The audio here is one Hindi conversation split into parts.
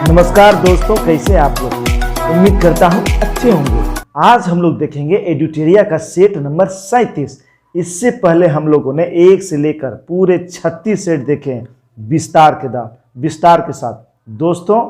नमस्कार दोस्तों, कैसे आप लोग। उम्मीद करता हूँ अच्छे होंगे। आज हम लोग देखेंगे एड्यूटेरिया का सेट नंबर 37। इससे पहले हम लोगों ने 1 से लेकर पूरे 36 सेट देखे हैं विस्तार के साथ। दोस्तों,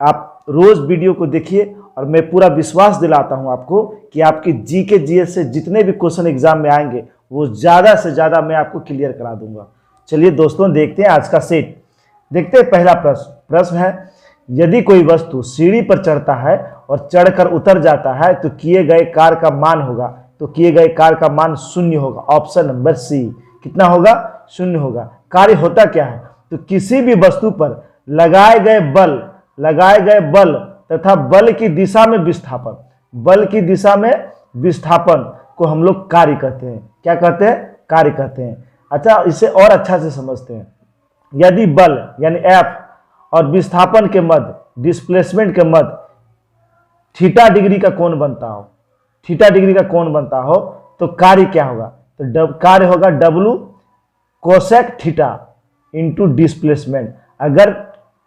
आप रोज वीडियो को देखिए और मैं पूरा विश्वास दिलाता हूं आपको कि आपकी जीके जीएस से जितने भी क्वेश्चन एग्जाम में आएंगे वो ज़्यादा से ज़्यादा मैं आपको क्लियर करा दूंगा। चलिए दोस्तों, देखते हैं आज का सेट। देखते हैं पहला प्रश्न है, यदि कोई वस्तु सीढ़ी पर चढ़ता है और चढ़कर उतर जाता है तो किए गए कार्य का मान होगा। तो किए गए कार्य का मान 0 होगा। Option number C. कितना होगा? 0 होगा। कार्य होता क्या है? तो किसी भी वस्तु पर लगाए गए बल तथा बल की दिशा में विस्थापन को हम लोग कार्य कहते हैं। क्या कहते हैं? कार्य कहते हैं। अच्छा, इसे और अच्छा से समझते हैं। यदि बल यानी F और विस्थापन के मध्य, डिस्प्लेसमेंट के मध्य थीटा डिग्री का कोण बनता हो तो कार्य क्या होगा? तो कार्य होगा W cosec theta into displacement. अगर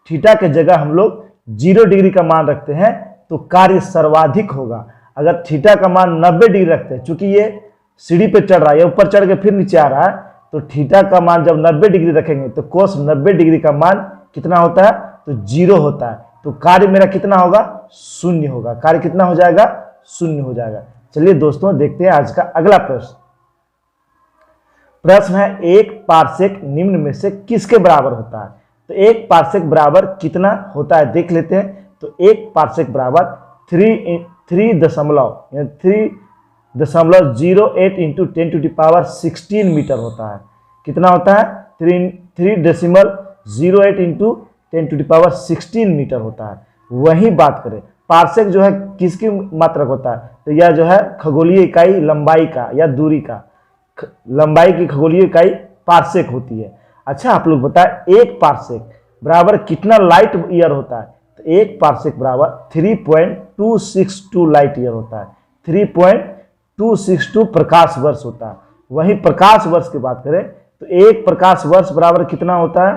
थीटा के जगह हम लोग 0 डिग्री का मान रखते हैं तो कार्य सर्वाधिक होगा। अगर थीटा का मान 90 डिग्री रखते हैं, चूंकि ये सीढ़ी पे चढ़ रहा है, ऊपर चढ़ के फिर नीचे आ रहा है, तो थीटा का मान जब 90 डिग्री रखेंगे तो कोस 90 डिग्री का मान कितना होता है? तो 0 होता है। तो कार्य मेरा कितना होगा? 0 होगा। कार्य कितना हो जाएगा? 0 हो जाएगा। चलिए दोस्तों, देखते हैं आज का अगला प्रश्न है, 1 पारसेक निम्न में से किसके बराबर होता है? तो 1 पारसेक बराबर कितना होता है देख लेते हैं। तो 1 पारसेक बराबर 3.08 इंटू 10⁻16 मीटर होता है। कितना होता है? 3.08 इंटू 10⁻16 मीटर होता है। वही बात करें, पारसेक जो है किसकी मात्रक होता है? तो यह जो है खगोलीय इकाई लंबाई का या दूरी का, लंबाई की खगोलीय इकाई पारसेक होती है। अच्छा, आप लोग बताएं 1 पारसेक बराबर कितना लाइट ईयर होता है? तो 1 पारसेक बराबर 3.262 लाइट ईयर होता है। 3.262 प्रकाश वर्ष होता है। वही प्रकाश वर्ष की बात करें तो 1 प्रकाश वर्ष बराबर कितना होता है?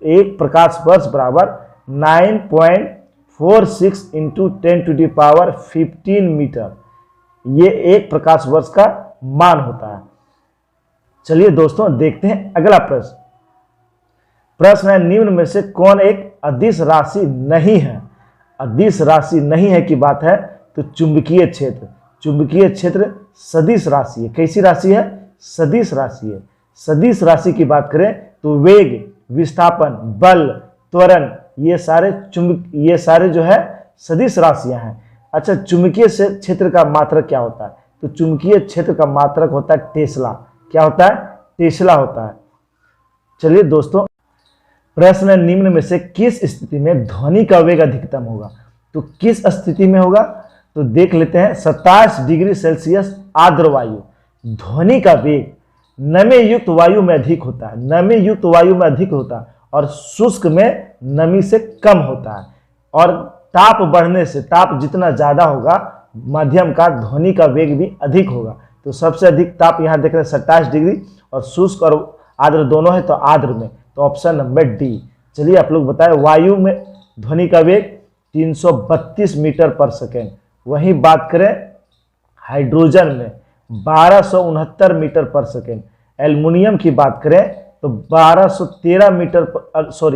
1 प्रकाश वर्ष बराबर 9.46 इंटू 10⁻15 मीटर। ये 1 प्रकाश वर्ष का मान होता है। चलिए दोस्तों, देखते हैं अगला प्रश्न है, निम्न में से कौन एक अदिश राशि नहीं है? अदिश राशि नहीं है की बात है तो चुंबकीय क्षेत्र सदिश राशि है। कैसी राशि है? सदिश राशि है। सदिश राशि की बात करें तो वेग, विस्थापन, बल, त्वरण, ये सारे जो है सदिश राशियां हैं। अच्छा, चुंबकीय क्षेत्र का मात्रक क्या होता है? तो चुंबकीय क्षेत्र का मात्रक होता है टेस्ला। क्या होता है? टेस्ला होता है। चलिए दोस्तों, प्रश्न है, निम्न में से किस स्थिति में ध्वनि का वेग अधिकतम होगा? तो किस स्थिति में होगा? तो देख लेते हैं। 27 डिग्री सेल्सियस आर्द्र वायु, ध्वनि का वेग नमी युक्त वायु में अधिक होता है और शुष्क में नमी से कम होता है। और ताप बढ़ने से, ताप जितना ज्यादा होगा माध्यम का, ध्वनि का वेग भी अधिक होगा। तो सबसे अधिक ताप यहाँ देख रहे हैं 27 डिग्री, और शुष्क और आर्द्र दोनों है तो आर्द्र में, तो ऑप्शन नंबर डी। चलिए आप लोग बताएं, वायु में ध्वनि का वेग 332 मीटर पर सेकेंड। वही बात करें हाइड्रोजन में 1269 मीटर पर सेकेंड। एल्युमिनियम की बात करें तो 1213 मीटर,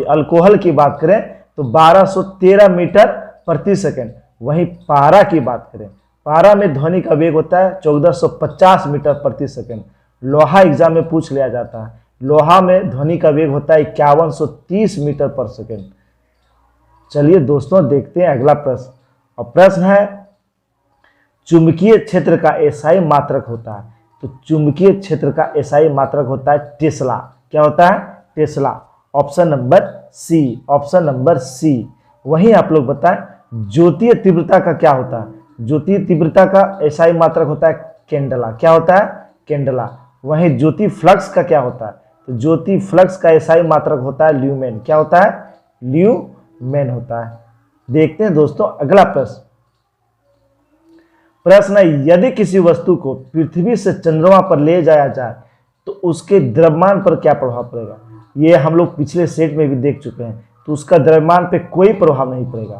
अल्कोहल की बात करें तो 1213 मीटर प्रति सेकेंड। वहीं पारा की बात करें, पारा में ध्वनि का वेग होता है 1450 मीटर प्रति सेकेंड। लोहा एग्जाम में पूछ लिया जाता है, लोहा में ध्वनि का वेग होता है 5130 मीटर पर सेकेंड। चलिए दोस्तों, देखते हैं अगला प्रश्न। और प्रश्न है, चुंबकीय क्षेत्र का एसआई मात्रक होता है। तो चुंबकीय क्षेत्र का एसआई मात्रक होता है टेस्ला। क्या होता है? टेस्ला। Option number C. वहीं आप लोग बताएं, ज्योतीय तीव्रता का क्या होता है? ज्योतीय तीव्रता का एसआई मात्रक होता है कैंडला। क्या होता है? कैंडला। वहीं ज्योति फ्लक्स का क्या होता है? तो ज्योति फ्लक्स का एसआई मात्रक होता है ल्यूमेन। क्या होता है? ल्यूमेन होता है। देखते हैं दोस्तों अगला प्रश्न है, यदि किसी वस्तु को पृथ्वी से चंद्रमा पर ले जाया जाए तो उसके द्रव्यमान पर क्या प्रभाव पड़ेगा? ये हम लोग पिछले सेट में भी देख चुके हैं। तो उसका द्रव्यमान पे कोई प्रभाव नहीं पड़ेगा,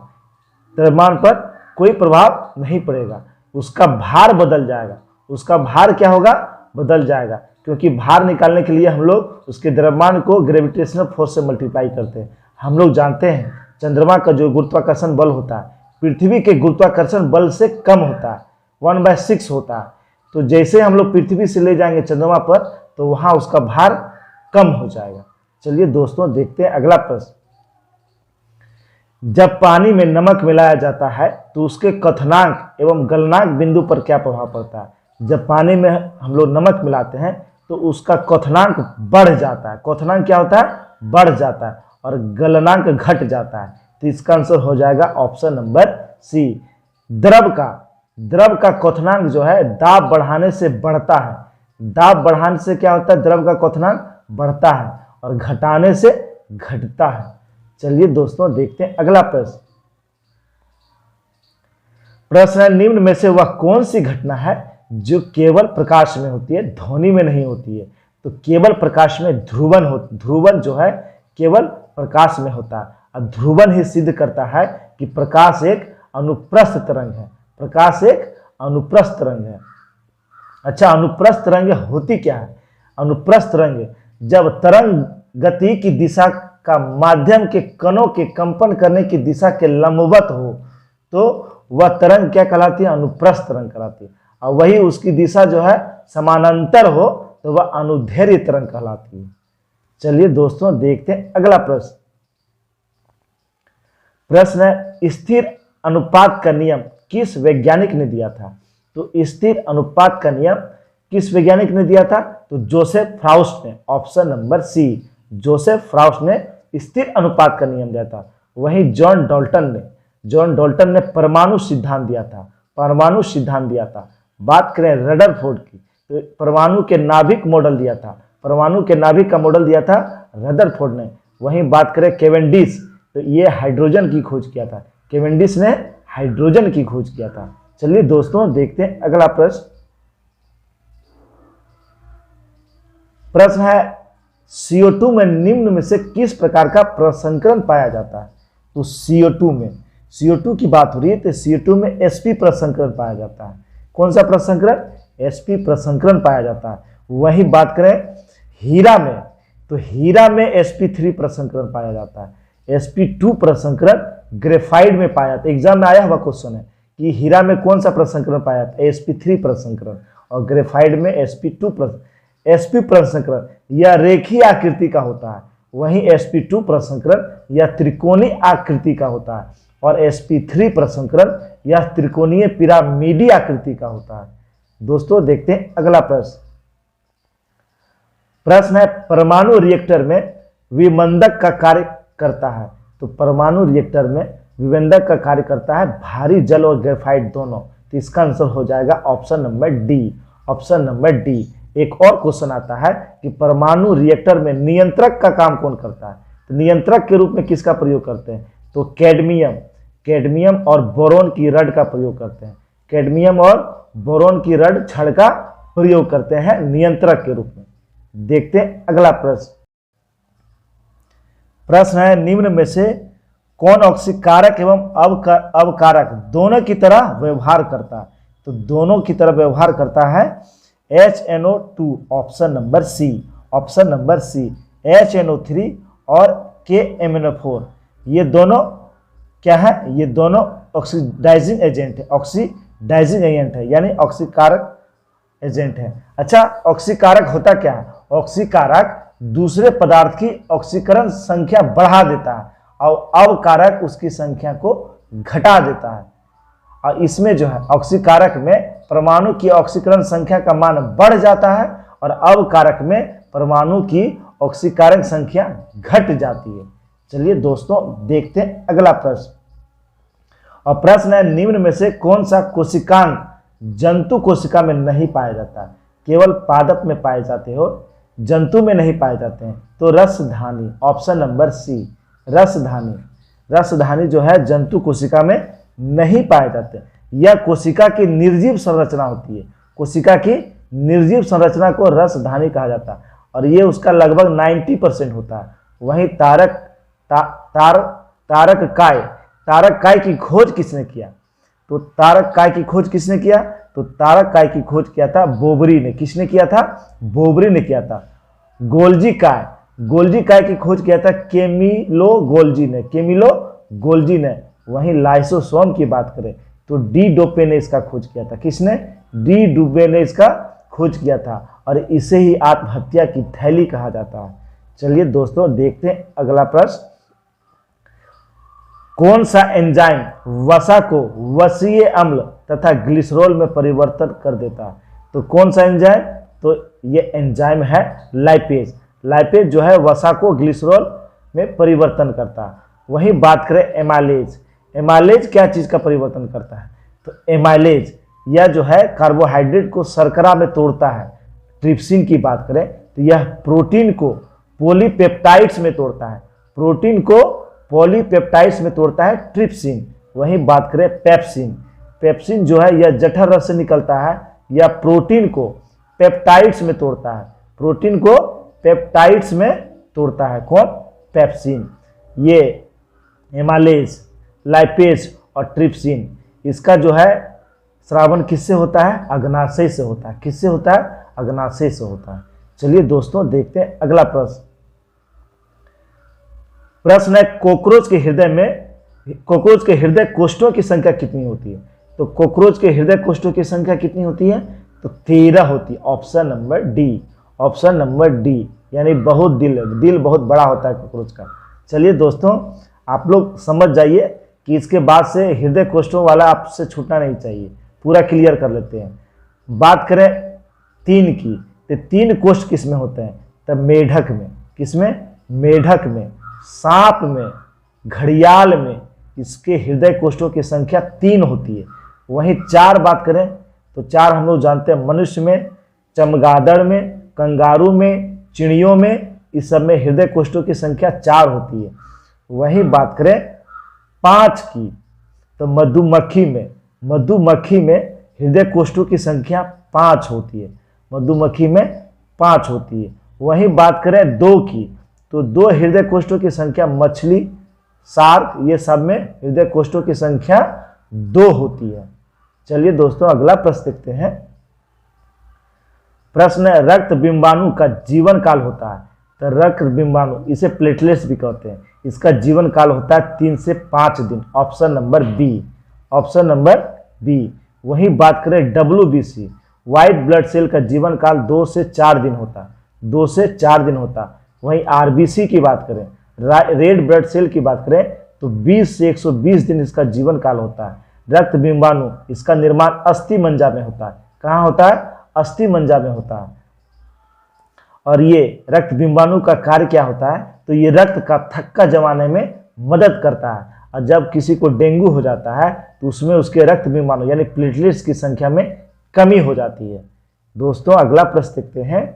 द्रव्यमान पर कोई प्रभाव नहीं पड़ेगा, उसका भार बदल जाएगा। उसका भार क्या होगा? बदल जाएगा, क्योंकि भार निकालने के लिए हम लोग उसके द्रव्यमान को ग्रेविटेशनल फोर्स से मल्टीप्लाई करते हैं। हम लोग जानते हैं चंद्रमा का जो गुरुत्वाकर्षण बल होता है पृथ्वी के गुरुत्वाकर्षण बल से कम होता है, 1/6 होता है। तो जैसे हम लोग पृथ्वी से ले जाएंगे चंद्रमा पर तो वहां उसका भार कम हो जाएगा। चलिए दोस्तों देखते हैं अगला प्रश्न। जब पानी में नमक मिलाया जाता है तो उसके क्वथनांक एवं गलनांक बिंदु पर क्या प्रभाव पड़ता है? जब पानी में हम लोग नमक मिलाते हैं तो उसका क्वथनांक बढ़ जाता है। क्वथनांक क्या होता है? बढ़ जाता है, और गलनांक घट जाता है। तो इसका आंसर हो जाएगा ऑप्शन नंबर सी। द्रव का क्वथनांक जो है दाब बढ़ाने से बढ़ता है। दाब बढ़ाने से क्या होता है? द्रव का क्वथनांक बढ़ता है, और घटाने से घटता है। चलिए दोस्तों देखते हैं अगला प्रश्न। प्रश्न है, निम्न में से वह कौन सी घटना है जो केवल प्रकाश में होती है, ध्वनि में नहीं होती है? तो केवल प्रकाश में ध्रुवन जो है केवल प्रकाश में होता है। अब ध्रुवन ही सिद्ध करता है कि प्रकाश एक अनुप्रस्थ तरंग है। प्रकाश एक अनुप्रस्थ तरंग है। अच्छा, अनुप्रस्थ तरंग होती क्या है? अनुप्रस्थ तरंग जब तरंग गति की दिशा का माध्यम के कणों के कंपन करने की दिशा के लंबवत हो तो वह तरंग क्या कहलाती है? अनुप्रस्थ तरंग कहलाती है। और वही उसकी दिशा जो है समानांतर हो तो वह अनुदैर्ध्य तरंग कहलाती है। चलिए दोस्तों देखते हैं अगला प्रश्न। प्रश्न है, स्थिर अनुपात का नियम किस वैज्ञानिक ने दिया था? तो स्थिर अनुपात का नियम किस वैज्ञानिक ने दिया था? तो जोसेफ फ्राउस्ट ने। ऑप्शन नंबर सी, जोसेफ फ्राउस्ट ने स्थिर अनुपात का नियम दिया था। वहीं जॉन डाल्टन ने परमाणु सिद्धांत दिया था। परमाणु सिद्धांत दिया था। बात करें रदरफोर्ड की तो परमाणु के नाभिक मॉडल दिया था। परमाणु के नाभिक का मॉडल दिया था रदरफोर्ड ने। वहीं बात करें केवेंडिश तो ये हाइड्रोजन की खोज किया था। केवेंडिश ने हाइड्रोजन की खोज किया था। चलिए दोस्तों देखते हैं अगला प्रश्न। प्रश्न है, CO2 में निम्न में से किस प्रकार का प्रसंकरण पाया जाता है? तो CO2 की बात हो रही है तो CO2 में sp प्रसंकरण पाया जाता है। कौन सा प्रसंकरण? sp प्रसंकरण पाया जाता है। वही बात करें हीरा में तो हीरा में sp3 प्रसंकरण पाया जाता है। sp2 प्रसंकरण ग्रेफाइट में पाया जाता है। एग्जाम में आया हुआ क्वेश्चन है कि हीरा में कौन सा प्रसंकरण पाया जाता है? sp3 प्रसंकरण, और ग्रेफाइट में sp2 sp प्रसंकरण यह रेखीय आकृति का होता है। वहीं sp2 प्रसंकरण यह त्रिकोणीय आकृति का होता है, और sp3 प्रसंकरण यह त्रिकोणीय पिरामिडी आकृति का होता है। दोस्तों देखते हैं अगला प्रश्न। प्रश्न है, परमाणु रिएक्टर में विमंदक का कार्य करता है। तो परमाणु रिएक्टर में विमंदक का कार्य करता है भारी जल और ग्रेफाइट दोनों। तो इसका आंसर हो जाएगा option number D. Option number D. एक और क्वेश्चन आता है कि परमाणु रिएक्टर में नियंत्रक का काम कौन करता है? तो नियंत्रक के रूप में किसका प्रयोग करते हैं? तो कैडमियम और बोरोन की रड का प्रयोग करते हैं। कैडमियम और बोरोन की रड छड़ का प्रयोग करते हैं नियंत्रक के रूप में। देखते हैं अगला प्रश्न। प्रश्न है, निम्न में से कौन ऑक्सीकारक एवं अवकारक दोनों की तरह व्यवहार करता है? तो दोनों की तरह व्यवहार करता है HNO2। Option number C. Option number C. HNO3 और KMNO4 ये दोनों क्या है? ये दोनों ऑक्सीडाइजिंग एजेंट है। ऑक्सीडाइजिंग एजेंट है यानी ऑक्सीकारक एजेंट है। अच्छा, ऑक्सीकारक होता क्या है? ऑक्सीकारक दूसरे पदार्थ की ऑक्सीकरण संख्या बढ़ा देता है, और अवकारक उसकी संख्या को घटा देता है। और इसमें जो है ऑक्सीकारक में परमाणु की ऑक्सीकरण संख्या का मान बढ़ जाता है, और अवकारक में परमाणु की ऑक्सीकरण संख्या घट जाती है। चलिए दोस्तों देखते हैं अगला प्रश्न। और प्रश्न है, निम्न में से कौन सा कोशिकांग जंतु कोशिका में नहीं पाया जाता है? केवल पादप में पाए जाते हो, जंतु में नहीं पाए जाते हैं। तो रसधानी। ऑप्शन नंबर सी। रसधानी जो है जंतु कोशिका में नहीं पाए जाते। यह कोशिका की निर्जीव संरचना होती है। कोशिका की निर्जीव संरचना को रसधानी कहा जाता है, और ये उसका लगभग 90% होता है। वहीं तारक तार तारक काय की खोज किसने किया? तो तारक काय की खोज किसने किया? तो तारक काय की खोज किया था बोबरी ने। किसने किया था? बोबरी ने किया था। गोल्जी काय की खोज किया था केमिलो गोल्जी ने। वहीं लाइसोसोम की बात करें तो डी डोपे ने इसका खोज किया था। किसने? डी डुबे ने इसका खोज किया था और इसे ही आत्महत्या की थैली कहा जाता है। चलिए दोस्तों देखते हैं अगला प्रश्न। कौन सा एंजाइम वसा को वसीय अम्ल तथा ग्लिसरॉल में परिवर्तन कर देता है? तो कौन सा एंजाइम? तो ये एंजाइम है लाइपेज। लाइपेज जो है वसा को ग्लिसरॉल में परिवर्तन करता है। वहीं बात करें एमाइलेज। एमाइलेज क्या चीज का परिवर्तन करता है? तो एमाइलेज यह जो है कार्बोहाइड्रेट को शर्करा में तोड़ता है। ट्रिप्सिन की बात करें तो यह प्रोटीन को पॉलीपेप्टाइड्स में तोड़ता है। प्रोटीन को पॉलीपेप्टाइड्स में तोड़ता है ट्रिप्सिन। वहीं बात करें पेप्सिन। पेप्सिन जो है यह जठर रस से निकलता है। यह प्रोटीन को पेप्टाइड्स में तोड़ता है। प्रोटीन को पेप्टाइड्स में तोड़ता है कौन? पेप्सिन। ये एमाइलेज, लाइपेज और ट्रिप्सिन, इसका जो है श्रावण किससे होता है? अग्नाशय से होता है। किससे होता है? अग्नाशय से होता है। चलिए दोस्तों देखते हैं अगला प्रश्न। प्रश्न है कॉकरोच के हृदय कोष्ठों की संख्या कितनी होती है? तो कॉकरोच के हृदय कोष्ठों की संख्या कितनी होती है? तो 13 होती है। ऑप्शन नंबर डी, यानी बहुत दिल बहुत बड़ा होता है कॉकरोच का। चलिए दोस्तों आप लोग समझ जाइए कि इसके बाद से हृदय कोष्ठों वाला आपसे छूटना नहीं चाहिए, पूरा क्लियर कर लेते हैं। बात करें 3 की, तो 3 कोष्ठ किस में होते हैं? तब मेढक में। किसमें? मेढक में, सांप में, घड़ियाल में इसके हृदय कोष्ठों की संख्या 3 होती है। वहीं 4 बात करें तो 4 हम लोग जानते हैं मनुष्य में, चमगादड़ में, कंगारू में, चिड़ियों में, इस सब में हृदय कोष्ठों की संख्या 4 होती है। वहीं बात करें 5 की तो मधुमक्खी में हृदय कोष्ठों की संख्या 5 होती है। मधुमक्खी में 5 होती है। वहीं बात करें 2 की तो 2 हृदय कोष्ठों की संख्या मछली, शार्क, ये सब में हृदय कोष्ठों की संख्या 2 होती है। चलिए दोस्तों अगला प्रश्न देखते हैं। प्रश्न है रक्त बिंबाणु का जीवन काल होता है। तो रक्त बिंबाणु, इसे प्लेटलेट्स भी कहते हैं, इसका जीवन काल होता है 3 से 5 दिन। Option number B. वहीं बात करें WBC, व्हाइट ब्लड सेल का जीवन काल 2 से 4 दिन होता है। वहीं RBC की बात करें, रेड ब्लड सेल की बात करें तो 20 से 120 दिन इसका जीवन काल होता है। रक्त बिंबाणु, इसका निर्माण अस्थि मंजा में होता है। कहाँ होता है? अस्थि मंजा में होता है। और ये रक्त बिंबाणु का कार्य क्या होता है? तो ये रक्त का थक्का जमाने में मदद करता है। और जब किसी को डेंगू हो जाता है तो उसमें उसके रक्त बिंबाणु यानी प्लेटलेट्स की संख्या में कमी हो जाती है। दोस्तों अगला प्रश्न देखते हैं।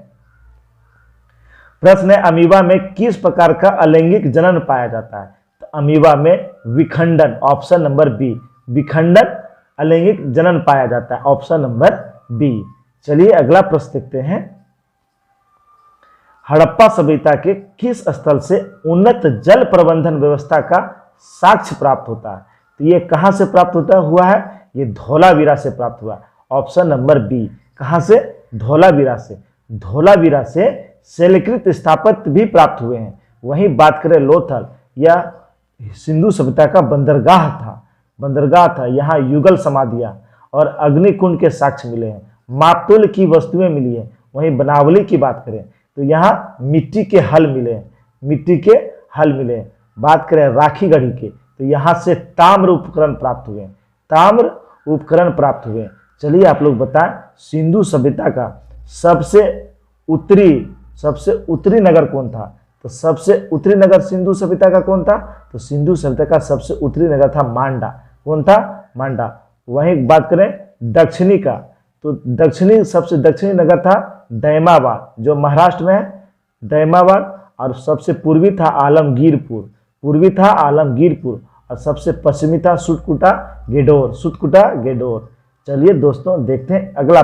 प्रश्न है अमीबा में किस प्रकार का अलैंगिक जनन पाया जाता है? तो अमीबा में विखंडन, ऑप्शन नंबर बी, विखंडन अलैंगिक जनन पाया जाता है। Option number B. चलिए अगला प्रश्न देखते हैं। हड़प्पा सभ्यता के किस स्थल से उन्नत जल प्रबंधन व्यवस्था का साक्ष्य प्राप्त होता है? तो ये कहां से प्राप्त हुआ है? ये धौलावीरा से प्राप्त हुआ। Option number B. कहां से? धौलावीरा से। धौलावीरा से शैलकृत स्थापत्य भी प्राप्त हुए हैं। वहीं बात करें लोथल, यह सिंधु सभ्यता का बंदरगाह था। यहाँ युगल समाधियां और अग्निकुंड के साक्ष्य मिले हैं। मापतोल की वस्तुएं मिली है। वहीं बनावली की बात करें तो यहाँ मिट्टी के हल मिले हैं। बात करें राखी गढ़ी के तो यहाँ से ताम्र उपकरण प्राप्त हुए। चलिए आप लोग बताएं सिंधु सभ्यता का सबसे उत्तरी नगर कौन था? तो सबसे उत्तरी नगर सिंधु सभ्यता का कौन था? तो सिंधु सभ्यता का सबसे उत्तरी नगर था मांडा। कौन था? मांडा। वहीं बात करें दक्षिणी का तो सबसे दक्षिणी नगर था दैमाबाद, जो महाराष्ट्र में है, दैमाबाद। और सबसे पूर्वी था आलमगीरपुर, और सबसे पश्चिमी था सुटकुटा गेडोर। चलिए दोस्तों देखते हैं अगला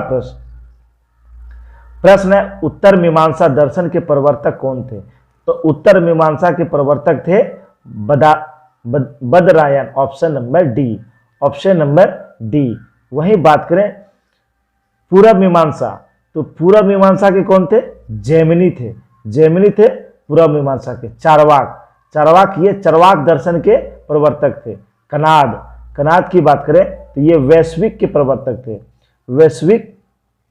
प्रश्न है उत्तर मीमांसा दर्शन के प्रवर्तक कौन थे? तो उत्तर मीमांसा के प्रवर्तक थे Badarayana, option number D, option number D. वहीं बात करें पूरब मीमांसा, तो पूरब मीमांसा के कौन थे? जैमिनी थे, जैमिनी थे पूरब मीमांसा के। चारवाक, चारवाक ये चरवाक दर्शन के प्रवर्तक थे। कनाद, कनाद की बात करें तो ये वैश्विक के प्रवर्तक थे, वैश्विक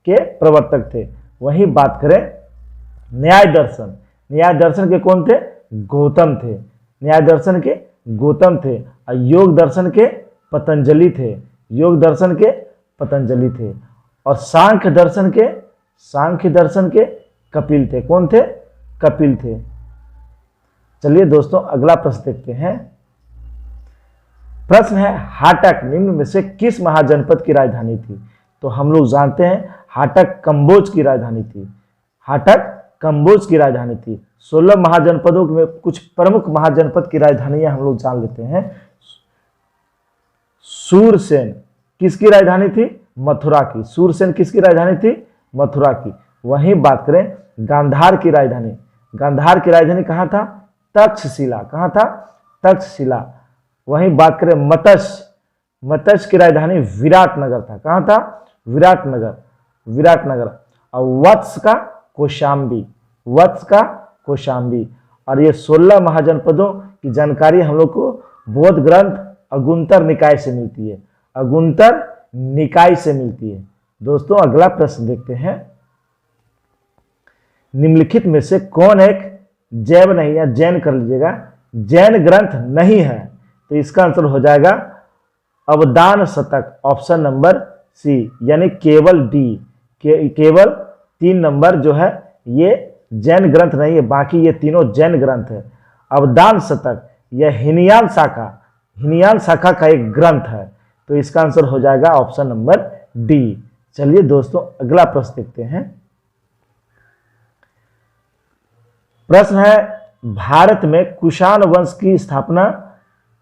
के प्रवर्तक थे। वहीं बात करें न्याय दर्शन, न्याय दर्शन के कौन थे? गौतम थे, न्याय दर्शन के गौतम थे। और योग दर्शन के पतंजलि थे, योग दर्शन के पतंजलि थे। और सांख्य दर्शन के, सांख्य दर्शन के कपिल थे। कौन थे? कपिल थे। चलिए दोस्तों अगला प्रश्न देखते हैं। प्रश्न है हाटक निम्न में से किस महाजनपद की राजधानी थी? तो हम लोग जानते हैं हाटक कंबोज की राजधानी थी, हाटक कंबोज की राजधानी थी। 16 महाजनपदों में कुछ प्रमुख महाजनपद की राजधानियां हम लोग जान लेते हैं। सूरसेन किसकी राजधानी थी? मथुरा की। सूरसेन किसकी राजधानी थी? मथुरा की। वहीं बात करें गांधार की राजधानी, गांधार की राजधानी कहाँ था? तक्षशिला। कहाँ था? तक्षशिला। वहीं बात करें मत्स्य, मत्स्य की राजधानी विराटनगर था। कहाँ था? विराटनगर, विराटनगर। और वत्स का कौशाम्बी, वत्स का कौशाम्बी। और ये 16 महाजनपदों की जानकारी हम लोग को बौद्ध ग्रंथ अगुंतर निकाय से मिलती है, अगुंतर निकाय से मिलती है। दोस्तों अगला प्रश्न देखते हैं। निम्नलिखित में से कौन एक जैव नहीं, या जैन कर लीजिएगा, जैन ग्रंथ नहीं है? तो इसका आंसर हो जाएगा अवदान शतक, ऑप्शन नंबर सी, यानी केवल डी। केवल 3 नंबर जो है ये जैन ग्रंथ नहीं है, बाकी ये तीनों जैन ग्रंथ है। अवदान शतक यह हीनयान शाखा, हीनयान शाखा का एक ग्रंथ है। तो इसका आंसर हो जाएगा ऑप्शन नंबर डी। चलिए दोस्तों अगला प्रश्न देखते हैं। प्रश्न है भारत में कुषाण वंश की स्थापना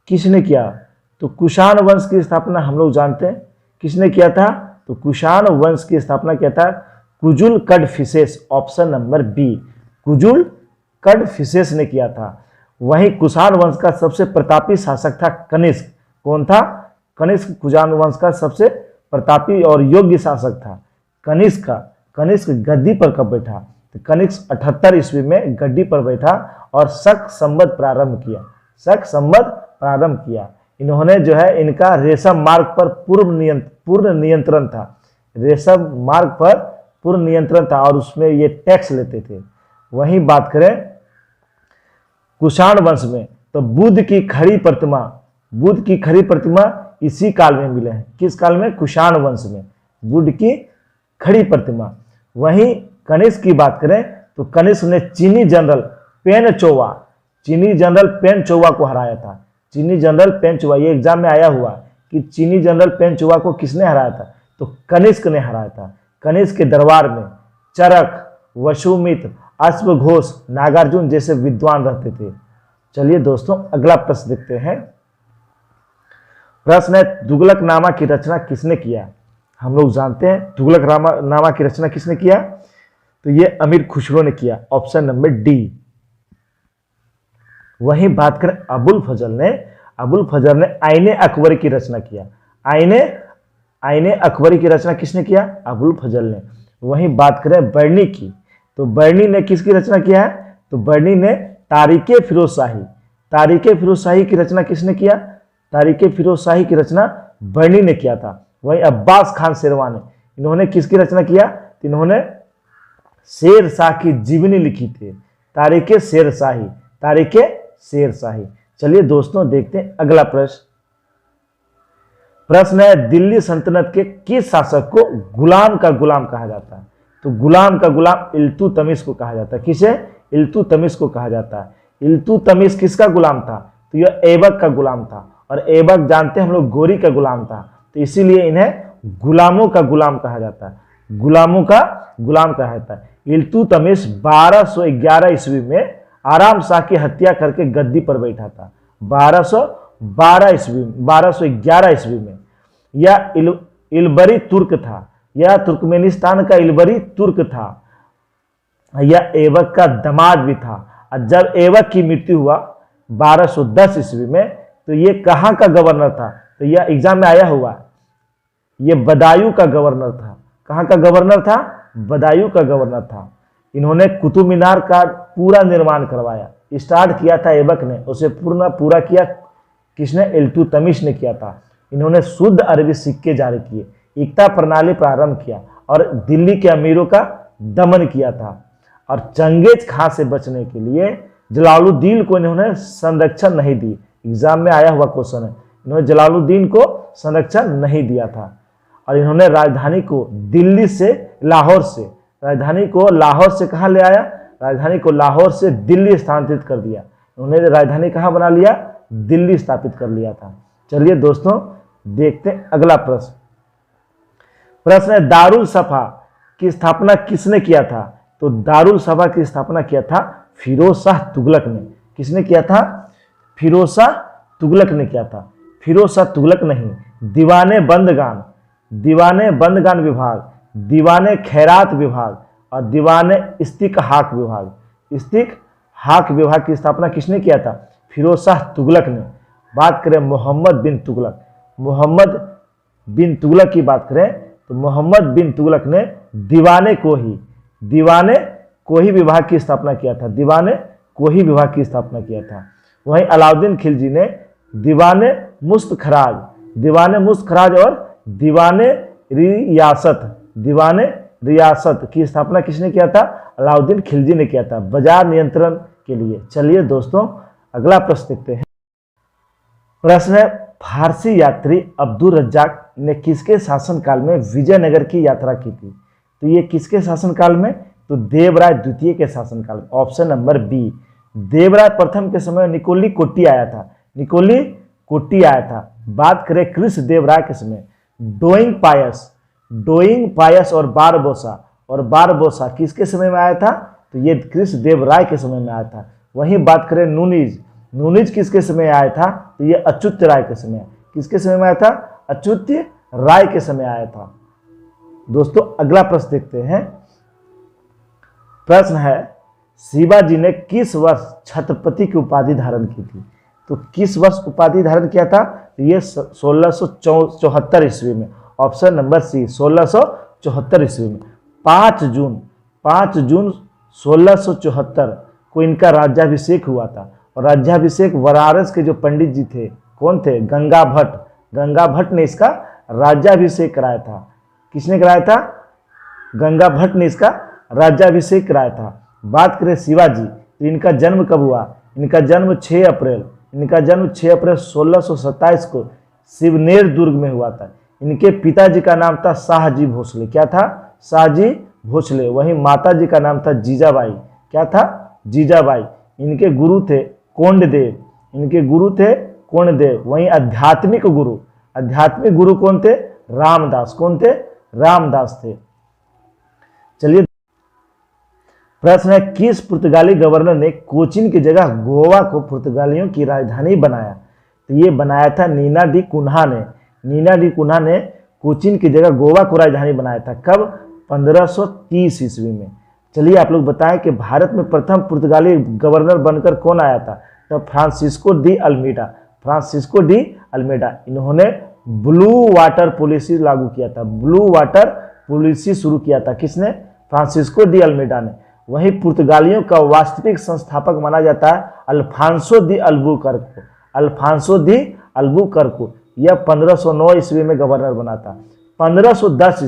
किसने किया? तो कुषाण वंश की स्थापना हम लोग जानते हैं किसने किया था? तो कुषाण वंश की स्थापना किया था Kujula Kadphises, option number B, Kujula Kadphises ने किया था। वहीं कुषाण वंश का सबसे प्रतापी शासक था कनिष्क। कौन था? कनिष्क कुषाण वंश का सबसे प्रतापी और योग्य शासक था कनिष्क का। कनिष्क गद्दी पर कब बैठा? तो कनिष्क 78 ईस्वी में गद्दी पर बैठा और शक संवत प्रारंभ किया, शक संवत प्रारंभ किया। इन्होंने जो है इनका रेशम मार्ग पर पूर्ण नियंत्रण था, रेशम मार्ग पर पूर्ण नियंत्रण था और उसमें ये टैक्स लेते थे। वहीं बात करें कुषाण वंश में तो बुद्ध की खड़ी प्रतिमा, बुद्ध की खड़ी प्रतिमा इसी काल में मिले हैं। किस काल में? कुषाण वंश में बुद्ध की खड़ी प्रतिमा। वहीं कनिष्क की बात करें तो कनिष्क ने चीनी जनरल पेनचोवा, चीनी जनरल पेनचोवा को हराया था। चीनी जनरल पेनचोवा, ये एग्जाम में आया हुआ कि चीनी जनरल पेनचोवा को किसने हराया था? तो कनिष्क ने हराया था। कनिष्क के दरबार में चरक, वसुमित्र, अश्वघोष, नागार्जुन जैसे विद्वान रहते थे। चलिए दोस्तों अगला प्रश्न देखते हैं। प्रश्न है तुगलकनामा की रचना किसने किया? हम लोग जानते हैं तुगलकनामा की रचना किसने किया? तो ये अमीर खुसरो ने किया, ऑप्शन नंबर डी। वहीं बात करें अबुल फजल ने आईने अकबरी की रचना किया। आईने अकबरी की रचना किसने किया? अबुल फजल ने। वहीं बात करें बर्नी की तो बर्नी ने किसकी रचना किया है? तो बर्नी ने तारीखे फिरोज शाही, तारीखे फिरोज शाही की रचना किसने किया? तारीखे फिरोज शाही की रचना बर्नी ने किया था। वहीं अब्बास खान शेरवानी, इन्होंने किसकी रचना किया? तो इन्होंने शेर शाह की जीवनी लिखी थी, तारीखे शेर शाही, तारीखे शेर शाही। चलिए दोस्तों देखते हैं अगला प्रश्न। प्रश्न है दिल्ली सल्तनत के किस शासक को गुलाम का गुलाम कहा जाता है? तो गुलाम का गुलाम इल्तुतमिश को कहा जाता है। किसे? इल्तुतमिश को कहा जाता है। इल्तुतमिश किसका गुलाम था? तो यह ऐबक का गुलाम था और ऐबक जानते हैं हम लोग गोरी का गुलाम था, तो इसीलिए इन्हें गुलामों का गुलाम कहा जाता है, गुलामों का गुलाम कहा जाता है। इल्तुतमिश 1211 ईस्वी में आराम शाह की हत्या करके गद्दी पर बैठा था। 1211 ईस्वी में। यह इलबरी तुर्क था, यह तुर्कमेनिस्तान का इलबरी तुर्क था। यह ऐबक का दामाद भी था। और जब ऐबक की मृत्यु हुआ, 1210 ईस्वी में। तो ये कहाँ का गवर्नर था? तो यह एग्जाम में आया हुआ है, ये बदायूं का गवर्नर था। कहाँ का गवर्नर था? बदायूं का गवर्नर था। इन्होंने कुतुब मीनार का पूरा निर्माण करवाया, स्टार्ट किया था ऐबक ने, उसे पूरा किया किसने? इल्तुतमिश ने किया था। इन्होंने शुद्ध अरबी सिक्के जारी किए, एकता प्रणाली प्रारंभ किया और दिल्ली के अमीरों का दमन किया था। और चंगेज खां से बचने के लिए जलालुद्दीन को इन्होंने संरक्षण नहीं दी। एग्जाम में आया हुआ क्वेश्चन है, इन्होंने जलालुद्दीन को संरक्षण नहीं दिया था। और इन्होंने राजधानी को दिल्ली से लाहौर से, राजधानी को लाहौर से कहाँ ले आया? राजधानी को लाहौर से दिल्ली स्थानांतरित कर दिया। उन्होंने राजधानी कहाँ बना लिया? दिल्ली स्थापित कर लिया था। चलिए दोस्तों देखते हैं अगला प्रश्न। प्रश्न है दारुल सफा की स्थापना किसने किया था? तो दारुल सफा की स्थापना किया था फिरोज शाह तुगलक ने। किसने किया था? फिरोज शाह तुगलक ने किया था। फिरोज शाह तुगलक नहीं, दीवाने बंदगान, दीवाने बंदगान विभाग, दीवाने खैरात विभाग और दीवाने इस्तिकहाक विभाग, इस्तिकहाक विभाग की स्थापना किसने किया था? फिरोज शाह तुगलक ने। बात करें मोहम्मद बिन तुगलक, मोहम्मद बिन तुगलक की बात करें तो मोहम्मद बिन तुगलक ने दीवाने कोही विभाग की स्थापना किया था, दीवाने कोही विभाग की स्थापना किया था। वहीं अलाउद्दीन खिलजी ने दीवाने मुस्त खराज और दीवाने रियासत की स्थापना किसने किया था? अलाउद्दीन खिलजी ने किया था, बाजार नियंत्रण के लिए। चलिए दोस्तों अगला प्रश्न देखते हैं। प्रश्न है फारसी यात्री अब्दुल रज्जाक ने किसके शासनकाल में विजयनगर की यात्रा की थी? तो ये किसके शासनकाल में? तो देवराय द्वितीय के शासनकाल में। Option number B. देवराय प्रथम के समय निकोली कोट्टी आया था, निकोली कोट्टी आया था। बात करें कृष्ण देव राय के समय डोइंग पायस और बारबोसा किसके समय में आया था? तो ये कृष्ण देव राय के समय में आया था। वहीं बात करें नूनिज किसके समय आया था? तो ये अच्युत राय के समय। किसके समय में आया था? अच्युत राय के समय आया था। दोस्तों अगला प्रश्न देखते हैं। प्रश्न है शिवाजी ने किस वर्ष छत्रपति की उपाधि धारण की थी? तो किस वर्ष उपाधि धारण किया था? तो ये 1674 ईस्वी में। ऑप्शन नंबर सी 1674 ईस्वी में। 5 जून 1674 को इनका राज्याभिषेक हुआ था। और राज्याभिषेक वाराणसी के जो पंडित जी थे, कौन थे? गंगा भट्ट ने इसका राज्याभिषेक कराया था। किसने कराया था? गंगा भट्ट ने इसका राज्याभिषेक कराया था। बात करें शिवाजी तो इनका जन्म कब हुआ? इनका जन्म 6 अप्रैल 1627 को शिवनेर दुर्ग में हुआ था। इनके पिताजी का नाम था शाहजी भोसले। क्या था? शाहजी भोसले। वहीं माताजी का नाम था जीजाबाई। क्या था? जीजाबाई। इनके गुरु थे कोंडदेव। वहीं आध्यात्मिक गुरु कौन थे? रामदास थे। चलिए प्रश्न है किस पुर्तगाली गवर्नर ने कोचीन की जगह गोवा को पुर्तगालियों की राजधानी बनाया? तो ये बनाया था नीना डी कुन्हा ने कोचीन की जगह गोवा को राजधानी बनाया था। कब? 1530 ईस्वी में। चलिए आप लोग बताएं कि भारत में प्रथम पुर्तगाली गवर्नर बनकर कौन आया था? तो फ्रांसिस्को डी अल्मेडा। इन्होंने ब्लू वाटर पॉलिसी लागू किया था, ब्लू वाटर पॉलिसी शुरू किया था। किसने? फ्रांसिस्को डी अल्मेडा ने। वहीं पुर्तगालियों का वास्तविक संस्थापक माना जाता है अल्फांसो दी अल्बुकर्को। यह 1509 ईस्वी में गवर्नर बना था। 1510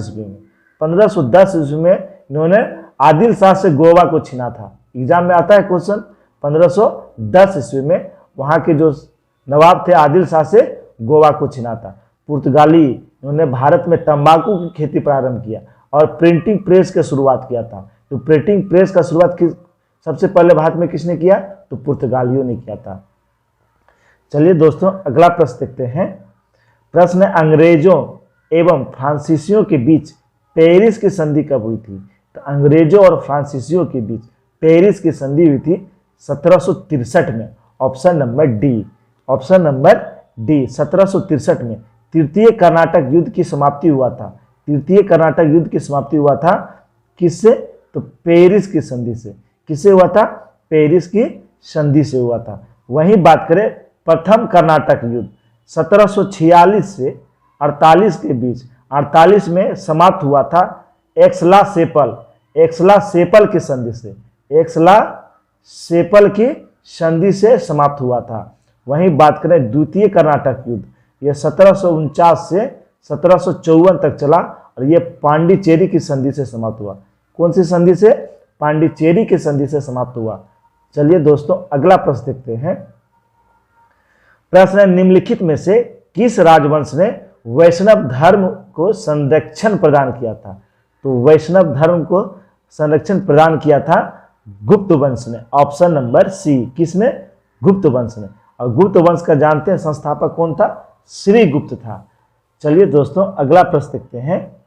ईस्वी में इन्होंने आदिल शाह से गोवा को छीना था। एग्जाम में आता है क्वेश्चन। 1510 ईस्वी में वहां के जो नवाब थे आदिल शाह से गोवा को छीना था। पुर्तगाली इन्होंने भारत में तंबाकू की खेती प्रारंभ किया और प्रिंटिंग प्रेस की शुरुआत किया था। तो प्रिंटिंग प्रेस का शुरुआत सबसे पहले भारत में किसने किया? तो पुर्तगालियों ने किया था। चलिए दोस्तों अगला प्रश्न देखते हैं। प्रश्न है अंग्रेजों एवं फ्रांसीसियों के बीच पेरिस की संधि कब हुई थी? तो अंग्रेजों और फ्रांसीसियों के बीच पेरिस की संधि हुई थी 1763 में। ऑप्शन नंबर डी 1763 में तृतीय कर्नाटक युद्ध की समाप्ति हुआ था। किससे? तो पेरिस की संधि से। किससे हुआ था? पेरिस की संधि से हुआ था। वहीं बात करें प्रथम कर्नाटक युद्ध 1746 से 48 के बीच, 48 में समाप्त हुआ था एक्सला सेपल की संधि से, एक्सला सेपल की संधि से समाप्त हुआ था। वहीं बात करें द्वितीय कर्नाटक युद्ध, यह 1749 से 1754 तक चला और यह पांडिचेरी की संधि से समाप्त हुआ। कौन सी संधि से? पांडिचेरी की संधि से समाप्त हुआ। चलिए दोस्तों अगला प्रश्न देखते हैं। प्रश्न है, निम्नलिखित में से किस राजवंश ने वैष्णव धर्म को संरक्षण प्रदान किया था? तो वैष्णव धर्म को संरक्षण प्रदान किया था गुप्त वंश ने। Option number C. किसने? गुप्त वंश ने। और गुप्त वंश का जानते हैं संस्थापक कौन था? श्री गुप्त था। चलिए दोस्तों अगला प्रश्न देखते हैं।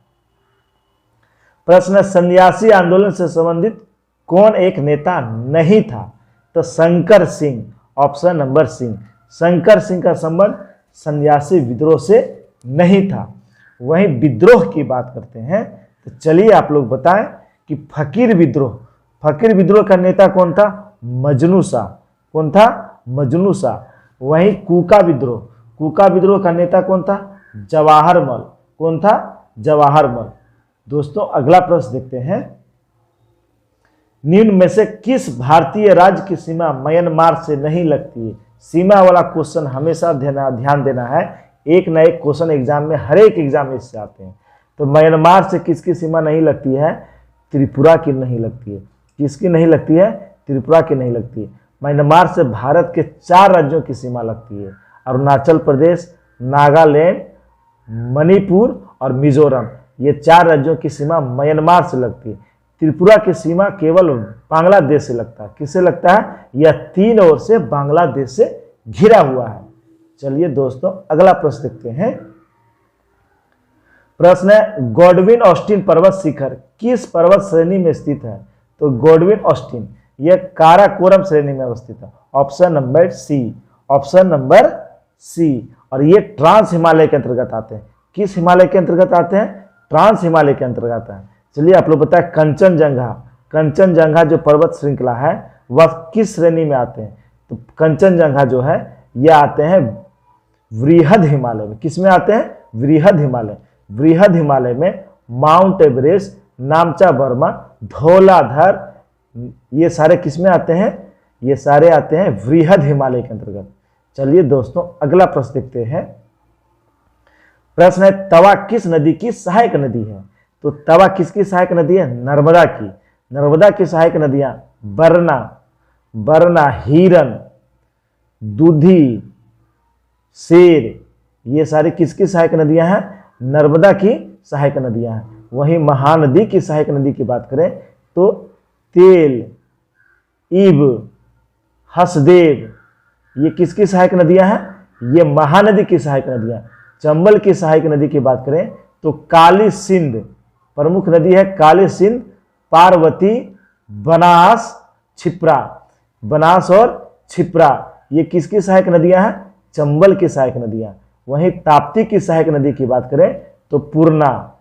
प्रश्न, सन्यासी आंदोलन से संबंधित कौन एक नेता नहीं था? तो Shankar Singh. Option number C. Shankar Singh का संबंध सन्यासी विद्रोह से नहीं था। वहीं विद्रोह की बात करते हैं तो चलिए आप लोग बताएं कि फकीर विद्रोह का नेता कौन था? मजनू शाह। कौन था? मजनू शाह। वहीं कूका विद्रोह का नेता कौन था? जवाहरमल। कौन था? जवाहरमल। दोस्तों अगला प्रश्न देखते हैं। निम्न में से किस भारतीय राज्य की सीमा म्यांमार से नहीं लगती है? सीमा वाला क्वेश्चन हमेशा ध्यान देना है। एक न एक क्वेश्चन एग्जाम में, हर एक एग्जाम में इससे आते हैं। तो म्यांमार से किसकी सीमा नहीं लगती है? त्रिपुरा की नहीं लगती है। किसकी नहीं लगती है? त्रिपुरा की नहीं लगती है। म्यांमार से भारत के 4 राज्यों की सीमा लगती है, अरुणाचल प्रदेश, नागालैंड, मणिपुर और मिजोरम। ये 4 राज्यों की सीमा म्यांमार से लगती है। त्रिपुरा की सीमा केवल बांग्लादेश से लगता है। किससे लगता है? यह 3 ओर से बांग्लादेश से घिरा हुआ है। चलिए दोस्तों अगला प्रश्न देखते हैं। प्रश्न है, गॉडविन ऑस्टिन पर्वत शिखर किस पर्वत श्रेणी में स्थित है? तो गॉडविन ऑस्टिन यह काराकोरम श्रेणी में अवस्थित है। Option number C. Option number C. और ये ट्रांस हिमालय के अंतर्गत आते हैं। किस हिमालय के अंतर्गत आते हैं? ट्रांस हिमालय के अंतर्गत आते हैं। चलिए आप लोग बताएं, कंचनजंगा जो पर्वत श्रृंखला है वह किस श्रेणी में आते हैं? तो कंचनजंगा जो है यह आते हैं वृहद हिमालय में। किस में आते हैं? वृहद हिमालय। वृहद हिमालय में माउंट एवरेस्ट, नामचा बर्मा, धौलाधर, ये सारे किस में आते हैं? ये सारे आते हैं वृहद हिमालय के अंतर्गत। चलिए दोस्तों अगला प्रश्न देखते हैं। प्रश्न है, तवा किस नदी की सहायक नदी है? तो तवा किसकी सहायक नदी है? नर्मदा की। नर्मदा की सहायक नदियां बरना, हिरन, दूधी, शेर, ये सारी किसकी सहायक नदियां हैं? नर्मदा की सहायक नदियां हैं। वहीं महानदी की सहायक नदी की बात करें तो तेल, इब, हसदेव, ये किसकी सहायक नदियां हैं? ये महानदी की सहायक नदियां। चंबल की सहायक नदी की बात करें तो काली सिंध, प्रमुख नदी है काली सिंध, पार्वती, बनास, छिप्रा। बनास और छिप्रा ये किसकी सहायक नदियां हैं? चंबल की सहायक नदियां। वहीं ताप्ती की सहायक नदी की बात करें तो पूर्णा,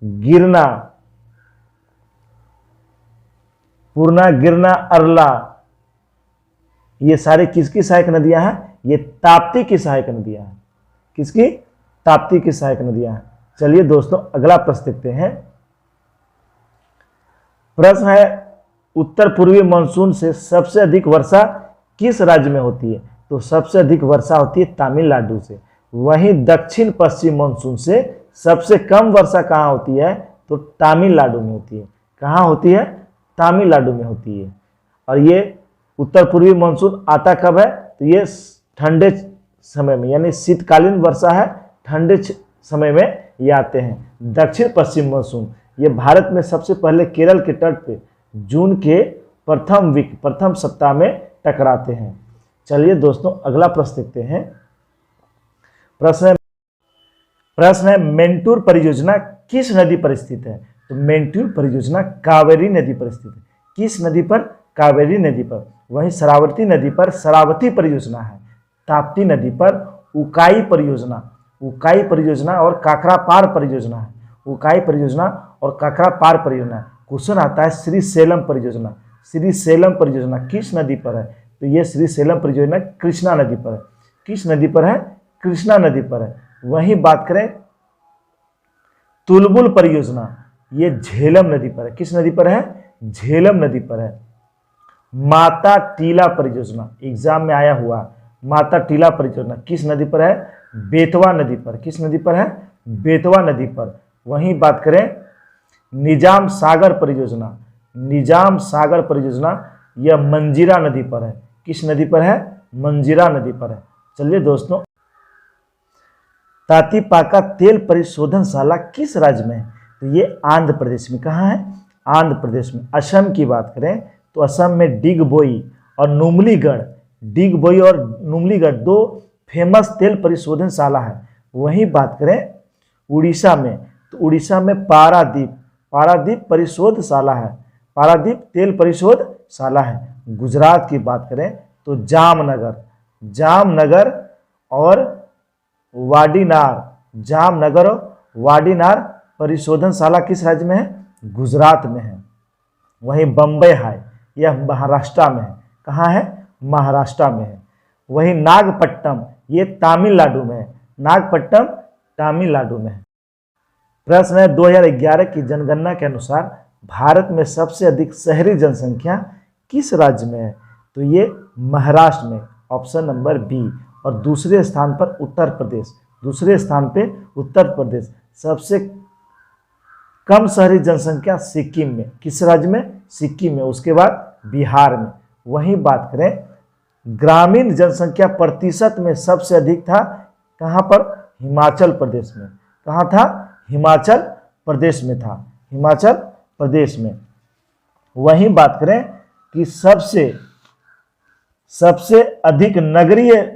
गिरना, अरला, ये सारे किसकी सहायक नदियां हैं? ये ताप्ती की सहायक नदियां हैं। किसकी? ताप्ती की सहायक नदियां हैं। चलिए दोस्तों अगला प्रश्न देखते हैं। प्रश्न है, उत्तर पूर्वी मानसून से सबसे अधिक वर्षा किस राज्य में होती है? तो सबसे अधिक वर्षा होती है तमिलनाडु से। वहीं दक्षिण पश्चिम मानसून से सबसे कम वर्षा कहाँ होती है? तो तमिलनाडु में होती है। कहाँ होती है? तमिलनाडु में होती है। और ये उत्तर पूर्वी मानसून आता कब है? तो ये ठंडे समय में, यानी शीतकालीन वर्षा है, ठंडे समय में ये आते हैं। दक्षिण पश्चिम मानसून ये भारत में सबसे पहले केरल के तट पे जून के प्रथम सप्ताह में टकराते हैं। चलिए दोस्तों अगला प्रश्न देखते हैं। प्रश्न है, मेंटूर परियोजना किस नदी पर स्थित है? तो मेंटूर परियोजना कावेरी नदी पर स्थित है। किस नदी पर? कावेरी नदी पर। वहीं शरावती नदी पर शरावती परियोजना है। ताप्ती नदी पर उकाई परियोजना और काकरापार परियोजना है। उकाई परियोजना और काकरापार परियोजना। क्वेश्चन आता है श्री सेलम परियोजना किस नदी पर है? तो ये श्रीशैलम परियोजना कृष्णा नदी पर है। किस नदी पर है? कृष्णा नदी पर है। वहीं बात करें तुलबुल परियोजना, ये झेलम नदी पर है। किस नदी पर है? झेलम नदी पर है। माता टीला परियोजना एग्जाम में आया हुआ, माता टीला परियोजना किस नदी पर है? बेतवा नदी पर। किस नदी पर है? बेतवा नदी पर। वहीं बात करें निजाम सागर परियोजना, निजाम सागर परियोजना यह मंजीरा नदी पर है। किस नदी पर है? मंजीरा नदी पर है। चलिए दोस्तों, तातीपाका तेल परिशोधनशाला किस राज्य में है? तो ये आंध्र प्रदेश में। कहाँ है? आंध्र प्रदेश में। असम की बात करें तो असम में डिगबोई और नुमलीगढ़, डिगबोई और नुमलीगढ़ दो फेमस तेल परिशोधनशाला है। वहीं बात करें उड़ीसा में तो उड़ीसा में पारादीप, पारादीप परिशोधशाला है, पारादीप तेल परिशोधशाला है। गुजरात की बात करें तो जामनगर, जामनगर और वाडीनार, जामनगर और वाडीनार परिशोधनशाला किस राज्य में है? गुजरात में है। वहीं बम्बई हाई, यह महाराष्ट्र में है। कहाँ है? महाराष्ट्र में है। वहीं नागपट्टनम, ये तमिलनाडु में है। नागपट्टनम तमिलनाडु में है। प्रश्न है 2011 की जनगणना के अनुसार भारत में सबसे अधिक शहरी जनसंख्या किस राज्य में है? तो ये महाराष्ट्र में, ऑप्शन नंबर बी। और दूसरे स्थान पर उत्तर प्रदेश, दूसरे स्थान पे उत्तर प्रदेश। सबसे कम शहरी जनसंख्या सिक्किम में। किस राज्य में? सिक्किम में। उसके बाद बिहार में। वहीं बात करें ग्रामीण जनसंख्या प्रतिशत में सबसे अधिक था, कहाँ पर? हिमाचल प्रदेश में। कहाँ था? हिमाचल प्रदेश में था, हिमाचल प्रदेश में। वहीं बात करें कि सबसे अधिक नगरीय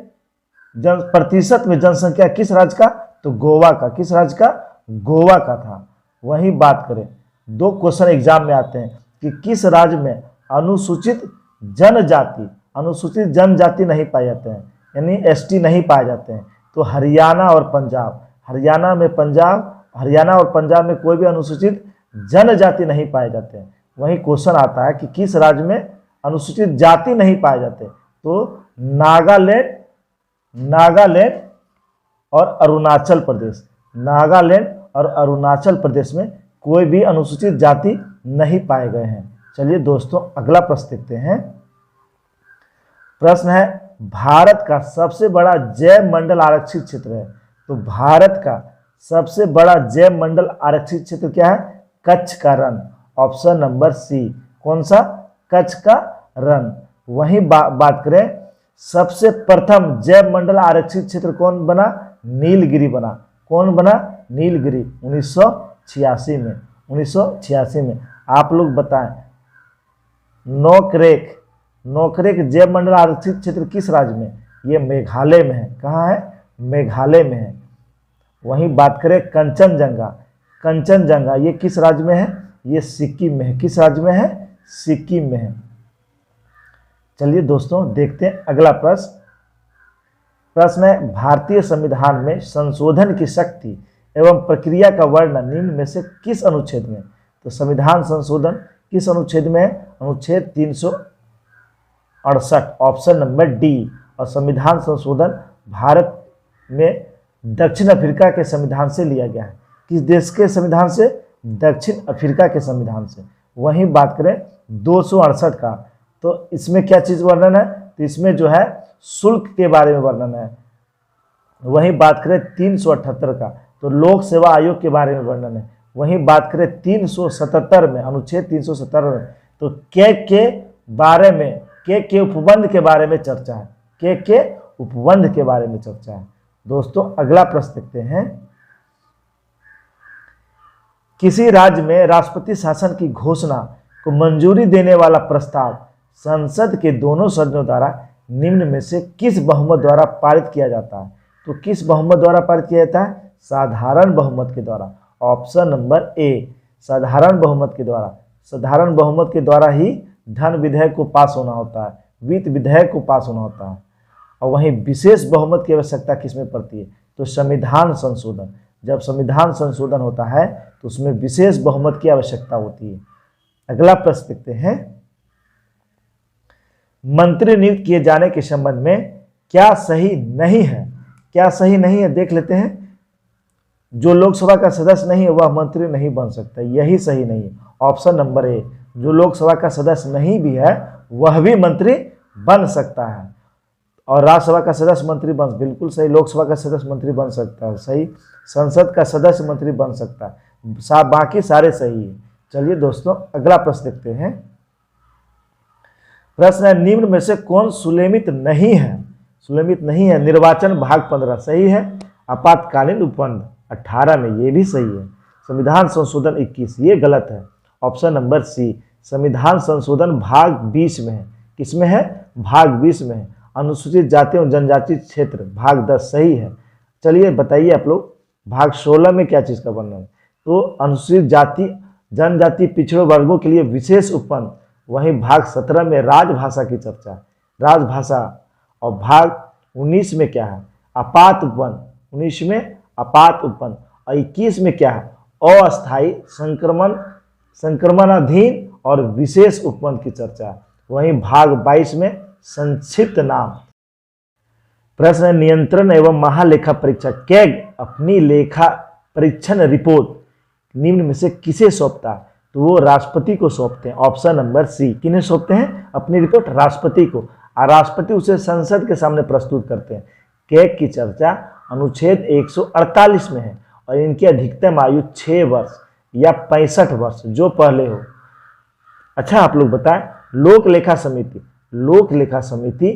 प्रतिशत में जनसंख्या किस राज्य का? तो गोवा का। किस राज्य का? गोवा का था। वहीं बात करें, दो क्वेश्चन एग्जाम में आते हैं कि किस राज्य में अनुसूचित जनजाति, अनुसूचित जनजाति नहीं पाए जाते हैं, यानी एसटी नहीं पाए जाते हैं? तो हरियाणा और पंजाब, हरियाणा और पंजाब में कोई भी अनुसूचित जनजाति नहीं पाए जाते हैं। वहीं क्वेश्चन आता है कि किस राज्य में अनुसूचित जाति नहीं पाए जाते? तो नागालैंड और अरुणाचल प्रदेश, नागालैंड और अरुणाचल प्रदेश में कोई भी अनुसूचित जाति नहीं पाए गए हैं। चलिए दोस्तों, अगला प्रश्न देखते हैं। प्रश्न है भारत का सबसे बड़ा जैव मंडल आरक्षित क्षेत्र है। तो भारत का सबसे बड़ा जैव मंडल आरक्षित क्षेत्र क्या है? कच्छ का रण, ऑप्शन नंबर सी। कौन सा? कच्छ का रण। वहीं बात करें सबसे प्रथम जैव मंडल आरक्षित क्षेत्र कौन बना? नीलगिरी बना। कौन बना? नीलगिरी 1986 में, 1986 में। आप लोग बताएं नोकरेक जैव मंडल आरक्षित क्षेत्र किस राज्य में? ये मेघालय में है। कहाँ है? मेघालय में है। वहीं बात करें कंचनजंगा ये किस राज्य में है? ये सिक्किम में है। किस राज्य में है? सिक्किम में है। चलिए दोस्तों, देखते हैं अगला प्रश्न। प्रश्न है भारतीय संविधान में संशोधन की शक्ति एवं प्रक्रिया का वर्णन निम्न में से किस अनुच्छेद में? तो संविधान संशोधन किस अनुच्छेद में है? अनुच्छेद 368, ऑप्शन नंबर डी। और संविधान संशोधन भारत में दक्षिण अफ्रीका के संविधान से लिया गया है। किस देश के संविधान से? दक्षिण अफ्रीका के संविधान से। वहीं बात करें 268 का, तो इसमें क्या चीज़ वर्णन है? तो इसमें जो है शुल्क के बारे में वर्णन है। वहीं बात करें 378 का, तो लोक सेवा आयोग के बारे में वर्णन है। वहीं बात करें 377 में, अनुच्छेद 377 में, तो के बारे में, के उपबंध के बारे में चर्चा है। के उपबंध के बारे में चर्चा है। दोस्तों, अगला प्रश्न देखते हैं। किसी राज्य में राष्ट्रपति शासन की घोषणा को मंजूरी देने वाला प्रस्ताव संसद के दोनों सदनों द्वारा निम्न में से किस बहुमत द्वारा पारित किया जाता है? तो किस बहुमत द्वारा पारित किया जाता है? साधारण बहुमत के द्वारा, ऑप्शन नंबर ए। साधारण बहुमत के द्वारा, साधारण बहुमत के द्वारा ही धन विधेयक को पास होना होता है, वित्त विधेयक को पास होना होता है। और वहीं विशेष बहुमत की आवश्यकता किसमें पड़ती है? तो संविधान संशोधन, जब संविधान संशोधन होता है तो उसमें विशेष बहुमत की आवश्यकता होती है। अगला प्रश्न देखते हैं। मंत्री नियुक्त किए जाने के संबंध में क्या सही नहीं है? क्या सही नहीं है देख लेते हैं। जो लोकसभा का सदस्य नहीं है वह मंत्री नहीं बन सकता, यही सही नहीं है। ऑप्शन नंबर ए, जो लोकसभा का सदस्य नहीं भी है वह भी मंत्री बन सकता है। और राज्यसभा का सदस्य मंत्री बन, बिल्कुल सही, लोकसभा का सदस्य मंत्री बन सकता है, सही। संसद का सदस्य मंत्री बन सकता है, बाकी सारे सही है। चलिए दोस्तों अगला प्रश्न देखते हैं। प्रश्न है, निम्न में से कौन सुलेमित नहीं है? सुलेमित नहीं है। निर्वाचन भाग 15 सही है। आपातकालीन उपबंध 18 में, ये भी सही है। संविधान संशोधन 21 ये गलत है। ऑप्शन नंबर सी, संविधान संशोधन भाग 20 में है। किसमें है? भाग 20 में है। अनुसूचित जाति एवं जनजाति क्षेत्र भाग 10 सही है। चलिए बताइए आप लोग, भाग 16 में क्या चीज़ का वर्णन? तो अनुसूचित जाति जनजाति पिछड़े वर्गों के लिए विशेष उपबंध। वहीं भाग 17 में राजभाषा की चर्चा, राजभाषा। और भाग 19 में क्या है? आपात उपबंध। 19 में आपात उपबंध। और 21 में क्या है? अस्थायी संक्रमणाधीन और विशेष उपबंध की चर्चा। वहीं भाग 22 में संक्षिप्त नाम। प्रश्न है, नियंत्रण एवं महालेखा परीक्षक कैग अपनी लेखा परीक्षण रिपोर्ट निम्न में से किसे सौंपता है? तो वो राष्ट्रपति को सौंपते हैं। ऑप्शन नंबर सी, किन्हें सौंपते हैं अपनी रिपोर्ट? राष्ट्रपति को। और राष्ट्रपति उसे संसद के सामने प्रस्तुत करते हैं। कैग की चर्चा अनुच्छेद 148 में है और इनकी अधिकतम आयु 6 वर्ष या 65 वर्ष जो पहले हो। अच्छा आप लोग बताएं, लोक लेखा समिति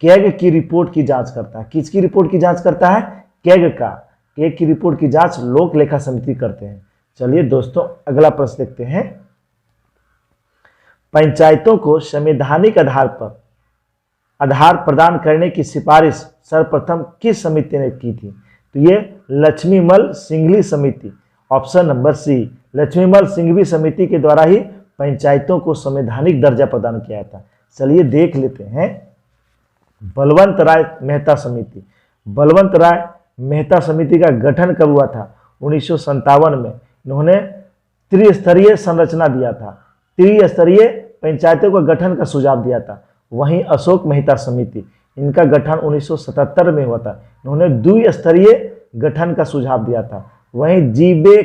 कैग की रिपोर्ट की जांच करता है। किसकी रिपोर्ट की जांच करता है? कैग की रिपोर्ट की जांच लोक लेखा समिति करते हैं। चलिए दोस्तों अगला प्रश्न देखते हैं। पंचायतों को संवैधानिक आधार प्रदान करने की सिफारिश सर्वप्रथम किस समिति ने की थी? तो ये लक्ष्मीमल सिंघवी समिति। ऑप्शन नंबर सी, लक्ष्मीमल सिंघवी समिति के द्वारा ही पंचायतों को संवैधानिक दर्जा प्रदान किया था। चलिए देख लेते हैं। बलवंत राय मेहता समिति। बलवंत राय मेहता समिति का गठन कब हुआ था? 1957 में। इन्होंने त्रिस्तरीय संरचना दिया था, त्रिस्तरीय पंचायतों का गठन का सुझाव दिया था। वहीं अशोक मेहता समिति, इनका गठन 1977 में हुआ था। इन्होंने द्विस्तरीय गठन का सुझाव दिया था। वहीं जीवे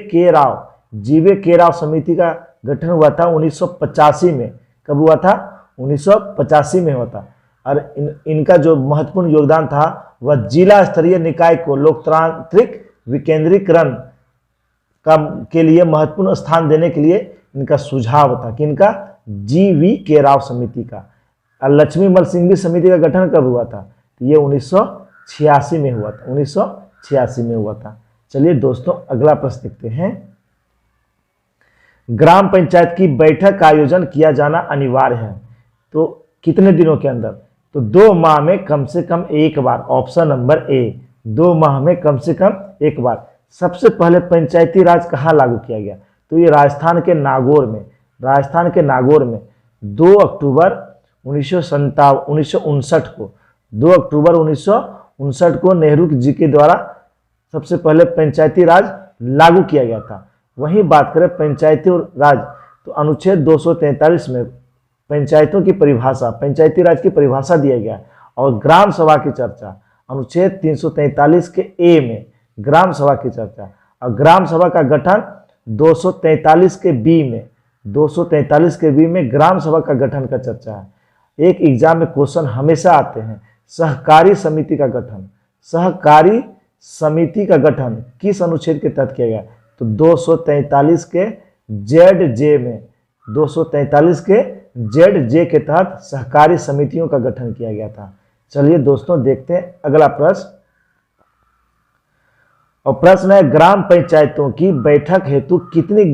के राव समिति का गठन हुआ था 1985 में। कब हुआ था? 1985 में हुआ था। और इनका जो महत्वपूर्ण योगदान था वह जिला स्तरीय निकाय को लोकतांत्रिक विकेंद्रीकरण के लिए महत्वपूर्ण स्थान देने के लिए इनका सुझाव था कि इनका जीवी के राव समिति का। और लक्ष्मीमल सिंघवी समिति का गठन कब हुआ था? तो ये 1986 में हुआ था। 1986 में हुआ था। चलिए दोस्तों अगला प्रश्न देखते हैं। ग्राम पंचायत की बैठक का आयोजन किया जाना अनिवार्य है, तो कितने दिनों के अंदर? तो 2 माह में कम से कम एक बार। ऑप्शन नंबर ए, 2 माह में कम से कम एक बार। सबसे पहले पंचायती राज कहाँ लागू किया गया? तो ये राजस्थान के नागौर में 2 अक्टूबर 1959 को 2 अक्टूबर 1959 को नेहरू जी के द्वारा सबसे पहले पंचायती राज लागू किया गया था। वहीं बात करें पंचायती राज, तो अनुच्छेद 243 में पंचायतों की परिभाषा, पंचायती राज की परिभाषा दिया गया। और ग्राम सभा की चर्चा अनुच्छेद 343 के ए में ग्राम सभा की चर्चा। और ग्राम सभा का गठन 243 के बी में, 243 के बी में ग्राम सभा का गठन का चर्चा है। एक एग्जाम में क्वेश्चन हमेशा आते हैं। सहकारी समिति का गठन किस अनुच्छेद के तहत किया गया? तो 243 के जेड जे में, 243 के जेड जे के तहत सहकारी समितियों का गठन किया गया था। चलिए दोस्तों देखते हैं अगला प्रश्न। और प्रश्न है, ग्राम पंचायतों की बैठक हेतु कितनी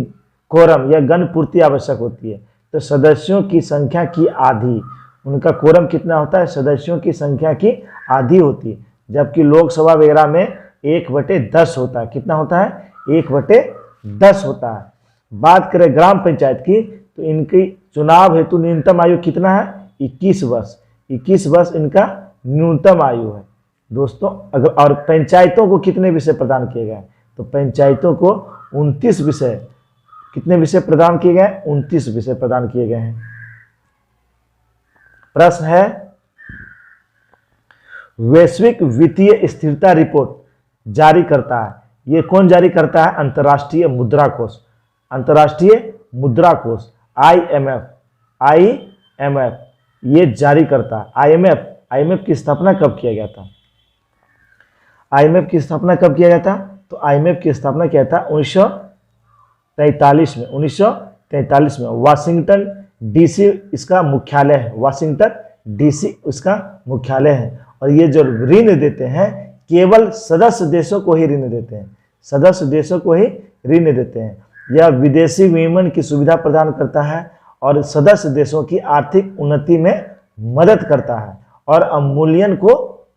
कोरम या गणपूर्ति आवश्यक होती है? तो सदस्यों की संख्या की आधी। उनका कोरम कितना होता है? सदस्यों की संख्या की आधी होती है। जबकि लोकसभा वगैरह में 1/10 होता है। कितना होता है? 1/10 होता है। बात करें ग्राम पंचायत की, तो इनकी चुनाव हेतु न्यूनतम आयु कितना है? 21 वर्ष। 21 वर्ष इनका न्यूनतम आयु है दोस्तों। अगर और पंचायतों को कितने विषय प्रदान किए गए? तो पंचायतों को 29 विषय, कितने विषय प्रदान किए गए? 29 विषय प्रदान किए गए हैं। प्रश्न है, वैश्विक वित्तीय स्थिरता रिपोर्ट जारी करता है, ये कौन जारी करता है? अंतर्राष्ट्रीय मुद्रा कोष। अंतर्राष्ट्रीय मुद्रा कोष IMF ये जारी करता है। IMF की स्थापना कब किया गया था? IMF की स्थापना कब किया गया था? तो IMF की स्थापना किया था 1943 में। 1943 में वाशिंगटन DC इसका मुख्यालय है। वाशिंगटन DC इसका मुख्यालय है। और ये जो ऋण देते हैं केवल सदस्य देशों को ही ऋण देते हैं। सदस्य देशों को ही ऋण देते हैं। यह विदेशी विनिमय की सुविधा प्रदान करता है और सदस्य देशों की आर्थिक उन्नति में मदद करता है और अवमूल्यन को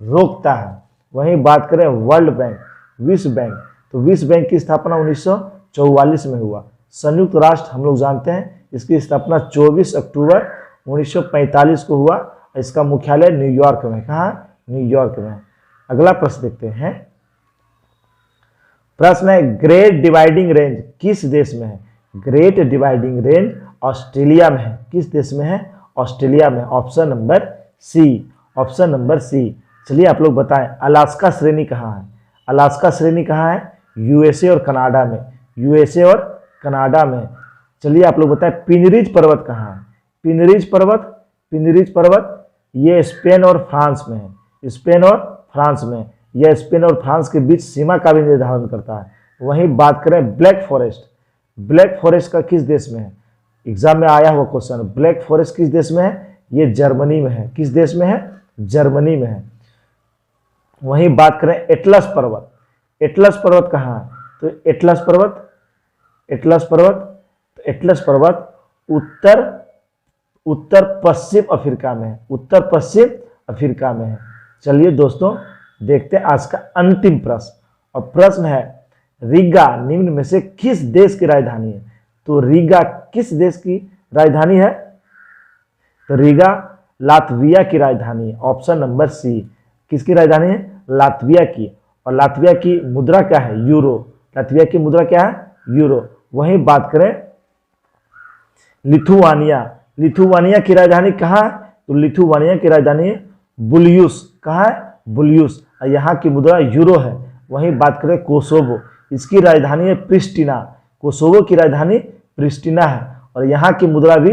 रोकता है। वहीं बात करें वर्ल्ड बैंक, विश्व बैंक, तो विश्व बैंक की स्थापना 1944 में हुआ। संयुक्त राष्ट्र हम लोग जानते हैं, इसकी स्थापना 24 अक्टूबर 1945 को हुआ। इसका मुख्यालय न्यूयॉर्क में। कहाँ? न्यूयॉर्क में। अगला प्रश्न देखते हैं। प्रश्न है, ग्रेट डिवाइडिंग रेंज किस देश में है? ग्रेट डिवाइडिंग रेंज ऑस्ट्रेलिया में है। किस देश में है? ऑस्ट्रेलिया में। Option number C. Option number C. चलिए आप लोग बताएं, अलास्का श्रेणी कहाँ है? अलास्का श्रेणी कहाँ है? USA और कनाडा में। USA और कनाडा में। चलिए आप लोग बताएं, पिनरीज पर्वत कहाँ है? पिनरीज पर्वत ये स्पेन और फ्रांस में है। स्पेन और फ्रांस में। यह स्पेन और फ्रांस के बीच सीमा का भी निर्धारण करता है। वहीं बात करें ब्लैक फॉरेस्ट का किस देश में है? एग्जाम में आया हुआ क्वेश्चन। ब्लैक फॉरेस्ट किस देश में है? ये जर्मनी में है। किस देश में है? जर्मनी में है। वहीं बात करें एटलस पर्वत कहाँ है? तो एटलस पर्वत उत्तर पश्चिम अफ्रीका में है। उत्तर पश्चिम अफ्रीका में है। चलिए दोस्तों देखते हैं आज का अंतिम प्रश्न। और प्रश्न है, रीगा निम्न में से किस देश की राजधानी है? तो रीगा किस देश की राजधानी है? तो रीगा लातविया की राजधानी है। Option number C. किसकी राजधानी है? लातविया की। और लातविया की मुद्रा क्या है? यूरो। लातविया की मुद्रा क्या है? यूरो। वहीं बात करें लिथुआनिया की राजधानी कहाँ है? तो लिथुआनिया की राजधानी बुलियुस। कहाँ है? बुलियुस। और यहाँ की मुद्रा यूरो है। वहीं बात करें कोसोवो, इसकी राजधानी है प्रिस्टिना। कोसोवो की राजधानी प्रिस्टिना है और यहाँ की मुद्रा भी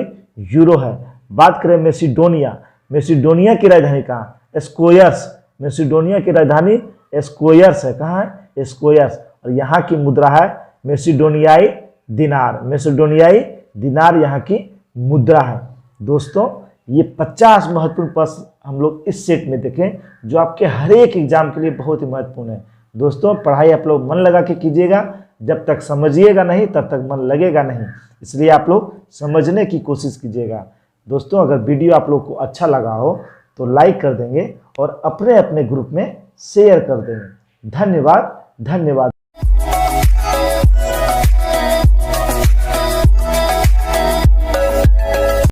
यूरो है। बात करें मेसिडोनिया की राजधानी कहाँ? एस्कोयस। मेसिडोनिया की राजधानी एस्कोयस है। कहाँ है? एस्कोयस। और यहाँ की मुद्रा है मेसिडोनियाई दिनार यहाँ की मुद्रा है। दोस्तों ये 50 महत्वपूर्ण प्रश्न हम लोग इस सेट में देखें जो आपके हर एक एग्जाम के लिए बहुत ही महत्वपूर्ण है। दोस्तों पढ़ाई आप लोग मन लगा के कीजिएगा, जब तक समझिएगा नहीं तब तक मन लगेगा नहीं, इसलिए आप लोग समझने की कोशिश कीजिएगा। दोस्तों अगर वीडियो आप लोग को अच्छा लगा हो तो लाइक कर देंगे और अपने अपने ग्रुप में शेयर कर देंगे। धन्यवाद।